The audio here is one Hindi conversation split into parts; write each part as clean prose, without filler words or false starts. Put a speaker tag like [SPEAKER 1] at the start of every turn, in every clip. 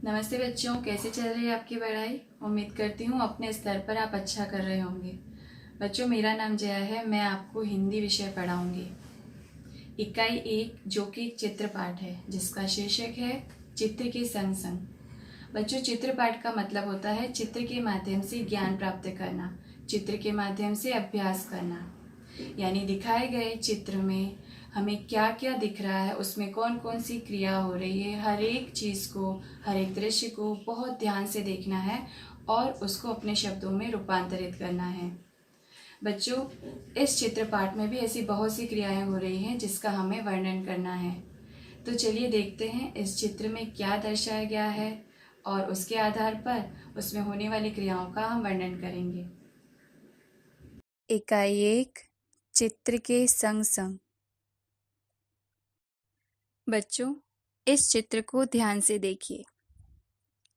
[SPEAKER 1] नमस्ते बच्चों, कैसे चल रही है आपकी पढ़ाई। उम्मीद करती हूँ अपने स्तर पर आप अच्छा कर रहे होंगे। बच्चों, मेरा नाम जया है। मैं आपको हिंदी विषय पढ़ाऊंगी। इकाई 1 जो कि एक चित्र पाठ है, जिसका शीर्षक है चित्र के संग संग। बच्चों, चित्र पाठ का मतलब होता है चित्र के माध्यम से ज्ञान प्राप्त करना, चित्र के माध्यम से अभ्यास करना। यानी दिखाए गए चित्र में हमें क्या क्या दिख रहा है, उसमें कौन कौन सी क्रिया हो रही है, हर एक चीज़ को, हर एक दृश्य को बहुत ध्यान से देखना है और उसको अपने शब्दों में रूपांतरित करना है। बच्चों, इस चित्र पाठ में भी ऐसी बहुत सी क्रियाएं हो रही हैं जिसका हमें वर्णन करना है। तो चलिए देखते हैं इस चित्र में क्या दर्शाया गया है और उसके आधार पर उसमें होने वाली क्रियाओं का हम वर्णन करेंगे। इकाई 1 चित्र के संग संग। बच्चों, इस चित्र को ध्यान से देखिए।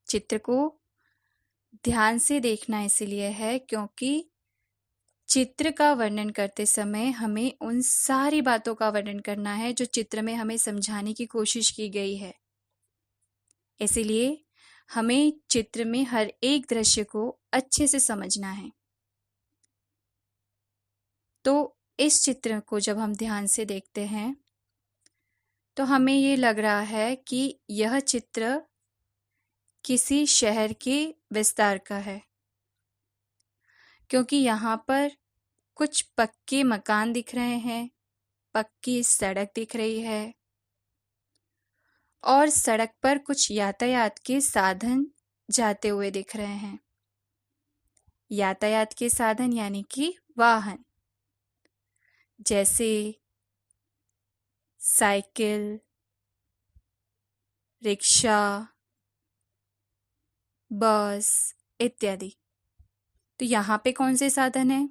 [SPEAKER 1] चित्र को ध्यान से देखना इसलिए है क्योंकि चित्र का वर्णन करते समय हमें उन सारी बातों का वर्णन करना है जो चित्र में हमें समझाने की कोशिश की गई है। इसलिए हमें चित्र में हर एक दृश्य को अच्छे से समझना है। तो इस चित्र को जब हम ध्यान से देखते हैं तो हमें ये लग रहा है कि यह चित्र किसी शहर के विस्तार का है, क्योंकि यहाँ पर कुछ पक्के मकान दिख रहे हैं, पक्की सड़क दिख रही है और सड़क पर कुछ यातायात के साधन जाते हुए दिख रहे हैं। यातायात के साधन यानी कि वाहन, जैसे साइकिल, रिक्शा, बस इत्यादि। तो यहाँ पे कौन से साधन हैं?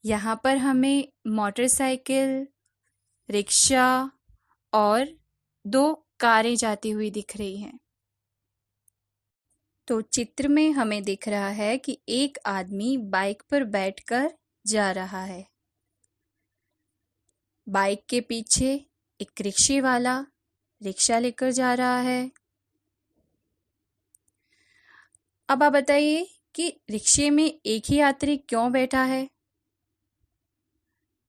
[SPEAKER 1] यहाँ पर हमें मोटरसाइकिल, रिक्शा और 2 कारें जाती हुई दिख रही हैं। तो चित्र में हमें दिख रहा है कि एक आदमी बाइक पर बैठकर जा रहा है। बाइक के पीछे एक रिक्शे वाला रिक्शा लेकर जा रहा है। अब आप बताइए कि रिक्शे में एक ही यात्री क्यों बैठा है?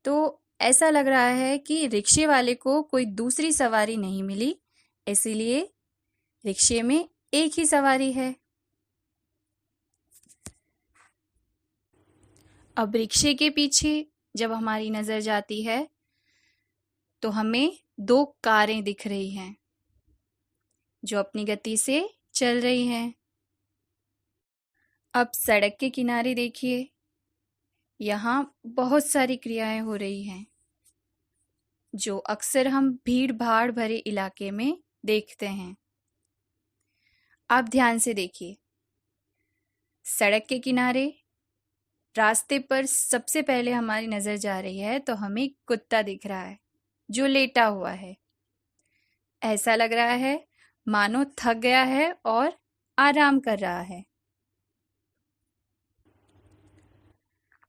[SPEAKER 1] तो ऐसा लग रहा है कि रिक्शे वाले को कोई दूसरी सवारी नहीं मिली, इसीलिए रिक्शे में एक ही सवारी है। अब रिक्शे के पीछे जब हमारी नजर जाती है तो हमें 2 कारें दिख रही हैं जो अपनी गति से चल रही हैं। अब सड़क के किनारे देखिए, यहाँ बहुत सारी क्रियाएं हो रही हैं जो अक्सर हम भीड़ भाड़ भरे इलाके में देखते हैं। आप ध्यान से देखिए, सड़क के किनारे रास्ते पर सबसे पहले हमारी नजर जा रही है तो हमें कुत्ता दिख रहा है जो लेटा हुआ है। ऐसा लग रहा है मानो थक गया है और आराम कर रहा है।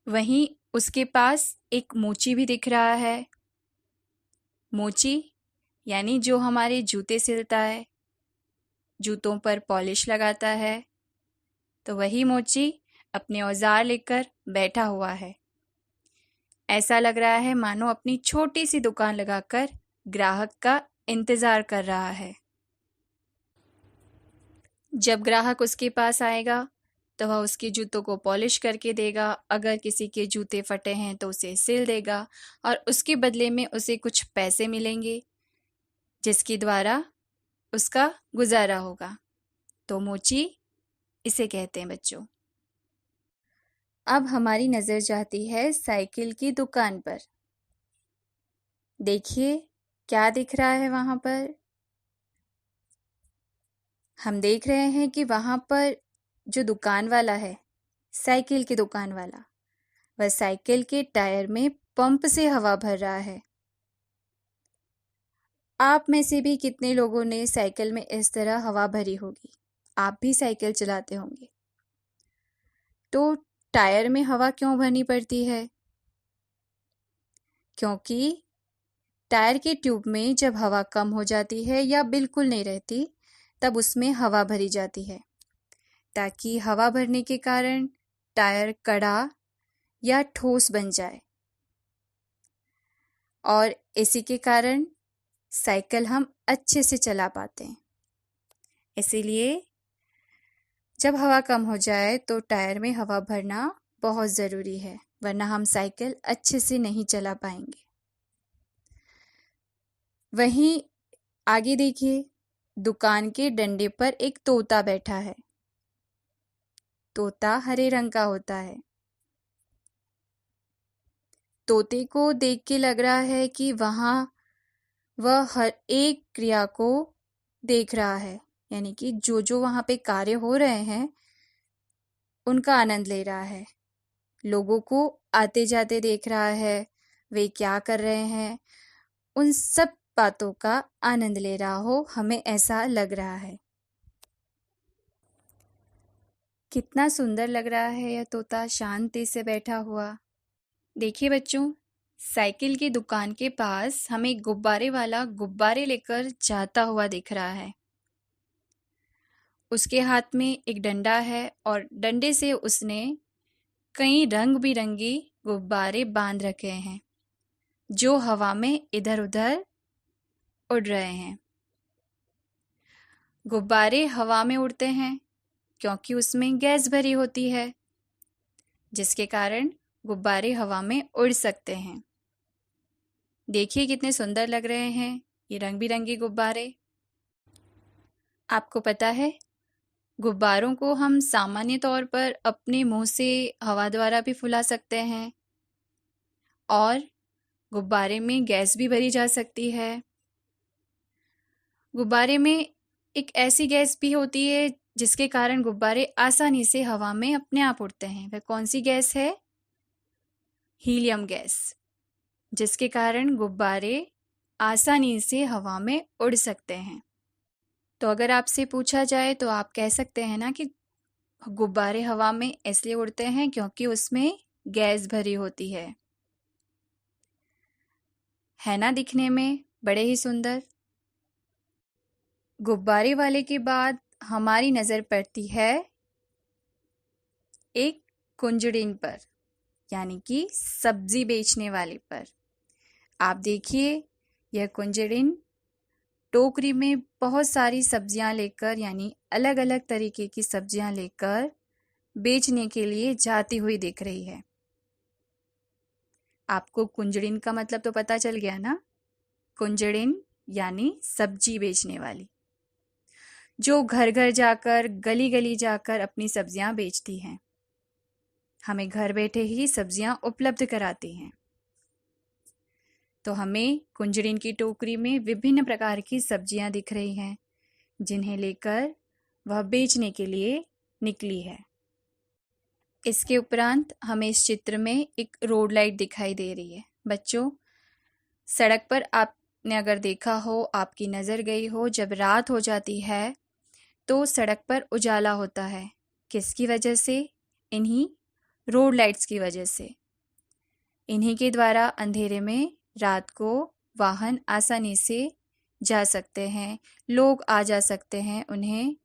[SPEAKER 1] वहीं उसके पास एक मोची भी दिख रहा है। मोची यानी जो हमारे जूते सिलता है, जूतों पर पॉलिश लगाता है, तो वही मोची अपने औजार लेकर बैठा हुआ है। ऐसा लग रहा है मानो अपनी छोटी सी दुकान लगाकर ग्राहक का इंतजार कर रहा है। जब ग्राहक उसके पास आएगा तो वह उसके जूतों को पॉलिश करके देगा। अगर किसी के जूते फटे हैं तो उसे सिल देगा और उसके बदले में उसे कुछ पैसे मिलेंगे जिसके द्वारा उसका गुजारा होगा। तो मोची इसे कहते हैं बच्चों। अब हमारी नजर जाती है साइकिल की दुकान पर। देखिए क्या दिख रहा है वहां पर। हम देख रहे हैं कि वहां पर जो दुकान वाला है, साइकिल की दुकान वाला, वह साइकिल के टायर में पंप से हवा भर रहा है। आप में से भी कितने लोगों ने साइकिल में इस तरह हवा भरी होगी? आप भी साइकिल चलाते होंगे। तो टायर में हवा क्यों भरनी पड़ती है? क्योंकि टायर के ट्यूब में जब हवा कम हो जाती है या बिल्कुल नहीं रहती, तब उसमें हवा भरी जाती है, ताकि हवा भरने के कारण टायर कड़ा या ठोस बन जाए, और इसी के कारण साइकिल हम अच्छे से चला पाते हैं। इसीलिए जब हवा कम हो जाए तो टायर में हवा भरना बहुत ज़रूरी है, वरना हम साइकिल अच्छे से नहीं चला पाएंगे। वहीं आगे देखिए, दुकान के डंडे पर एक तोता बैठा है। तोता हरे रंग का होता है। तोते को देख के लग रहा है कि वह हर एक क्रिया को देख रहा है, यानी कि जो जो वहाँ पे कार्य हो रहे हैं उनका आनंद ले रहा है। लोगों को आते जाते देख रहा है, वे क्या कर रहे हैं, उन सब बातों का आनंद ले रहा हो, हमें ऐसा लग रहा है। कितना सुंदर लग रहा है यह तोता शांति से बैठा हुआ। देखिए बच्चों, साइकिल की दुकान के पास हमें गुब्बारे वाला गुब्बारे लेकर जाता हुआ दिख रहा है। उसके हाथ में एक डंडा है और डंडे से उसने कई रंग बिरंगी गुब्बारे बांध रखे हैं, जो हवा में इधर उधर उड़ रहे हैं। गुब्बारे हवा में उड़ते हैं क्योंकि उसमें गैस भरी होती है, जिसके कारण गुब्बारे हवा में उड़ सकते हैं। देखिए कितने सुंदर लग रहे हैं ये रंग बिरंगे गुब्बारे। आपको पता है, गुब्बारों को हम सामान्य तौर पर अपने मुंह से हवा द्वारा भी फुला सकते हैं, और गुब्बारे में गैस भी भरी जा सकती है। गुब्बारे में एक ऐसी गैस भी होती है जिसके कारण गुब्बारे आसानी से हवा में अपने आप उड़ते हैं। वह कौन सी गैस है? हीलियम गैस, जिसके कारण गुब्बारे आसानी से हवा में उड़ सकते हैं। तो अगर आपसे पूछा जाए तो आप कह सकते हैं ना कि गुब्बारे हवा में इसलिए उड़ते हैं क्योंकि उसमें गैस भरी होती है ना दिखने में बड़े ही सुंदर। गुब्बारे वाले के बाद हमारी नज़र पड़ती है एक कुंजड़िन पर, यानी कि सब्जी बेचने वाले पर। आप देखिए, यह कुंजड़िन टोकरी में बहुत सारी सब्जियां लेकर, यानी अलग अलग तरीके की सब्जियां लेकर बेचने के लिए जाती हुई दिख रही है। आपको कुंजड़िन का मतलब तो पता चल गया ना? कुंजड़िन यानी सब्जी बेचने वाली, जो घर घर जाकर, गली गली जाकर अपनी सब्जियां बेचती हैं, हमें घर बैठे ही सब्जियां उपलब्ध कराती हैं। तो हमें कुंजड़िन की टोकरी में विभिन्न प्रकार की सब्जियां दिख रही हैं, जिन्हें लेकर वह बेचने के लिए निकली है। इसके उपरांत हमें इस चित्र में एक रोड लाइट दिखाई दे रही है। बच्चों, सड़क पर आपने अगर देखा हो, आपकी नज़र गई हो, जब रात हो जाती है तो सड़क पर उजाला होता है। किसकी वजह से? इन्हीं रोड लाइट्स की वजह से। इन्हीं के द्वारा अंधेरे में रात को वाहन आसानी से जा सकते हैं, लोग आ जा सकते हैं, उन्हें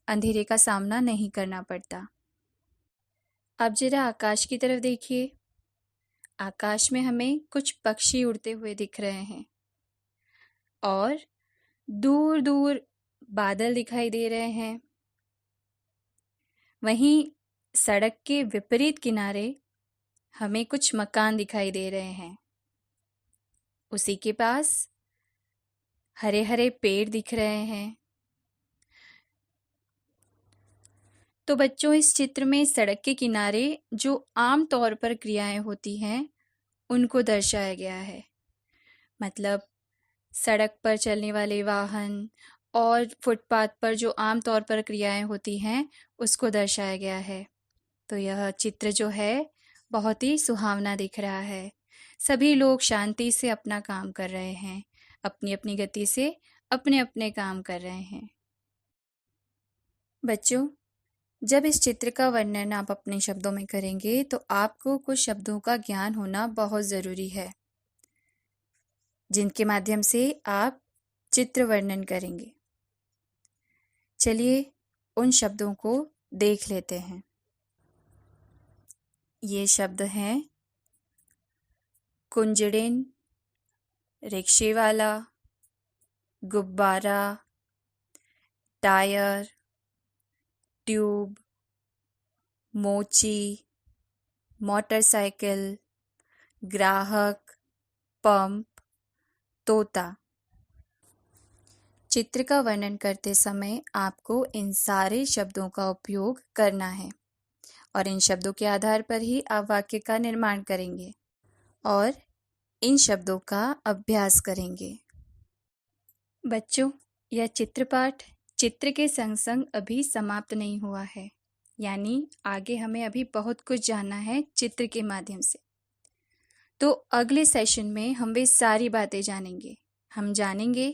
[SPEAKER 1] अंधेरे का सामना नहीं करना पड़ता। अब जरा आकाश की तरफ देखिए। आकाश में हमें कुछ पक्षी उड़ते हुए दिख रहे हैं और दूर दूर बादल दिखाई दे रहे हैं। वहीं सड़क के विपरीत किनारे हमें कुछ मकान दिखाई दे रहे हैं। उसी के पास हरे हरे पेड़ दिख रहे हैं। तो बच्चों, इस चित्र में सड़क के किनारे जो आम तौर पर क्रियाएं होती हैं उनको दर्शाया गया है। मतलब सड़क पर चलने वाले वाहन और फुटपाथ पर जो आम तौर पर क्रियाएं होती हैं उसको दर्शाया गया है। तो यह चित्र जो है बहुत ही सुहावना दिख रहा है। सभी लोग शांति से अपना काम कर रहे हैं, अपनी अपनी गति से अपने अपने काम कर रहे हैं। बच्चों, जब इस चित्र का वर्णन आप अपने शब्दों में करेंगे तो आपको कुछ शब्दों का ज्ञान होना बहुत ज़रूरी है, जिनके माध्यम से आप चित्र वर्णन करेंगे। चलिए उन शब्दों को देख लेते हैं। ये शब्द हैं कुंजड़िन, रिक्शे वाला, गुब्बारा, टायर, ट्यूब, मोची, मोटरसाइकिल, ग्राहक, पंप, तोता। चित्र का वर्णन करते समय आपको इन सारे शब्दों का उपयोग करना है और इन शब्दों के आधार पर ही आप वाक्य का निर्माण करेंगे और इन शब्दों का अभ्यास करेंगे। बच्चों, यह चित्रपाठ चित्र के संग संग अभी समाप्त नहीं हुआ है, यानी आगे हमें अभी बहुत कुछ जानना है चित्र के माध्यम से। तो अगले सेशन में हम वे सारी बातें जानेंगे। हम जानेंगे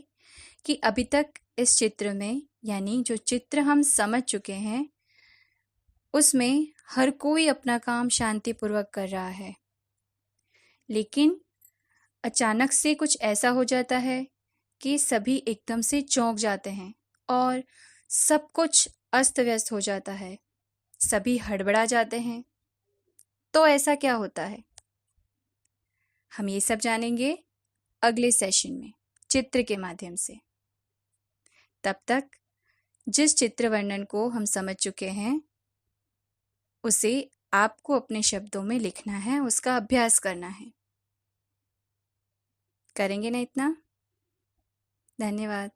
[SPEAKER 1] कि अभी तक इस चित्र में, यानी जो चित्र हम समझ चुके हैं, उसमें हर कोई अपना काम शांतिपूर्वक कर रहा है, लेकिन अचानक से कुछ ऐसा हो जाता है कि सभी एकदम से चौंक जाते हैं और सब कुछ अस्त व्यस्त हो जाता है, सभी हड़बड़ा जाते हैं। तो ऐसा क्या होता है, हम ये सब जानेंगे अगले सेशन में चित्र के माध्यम से। तब तक जिस चित्र वर्णन को हम समझ चुके हैं उसे आपको अपने शब्दों में लिखना है, उसका अभ्यास करना है। करेंगे ना इतना? धन्यवाद।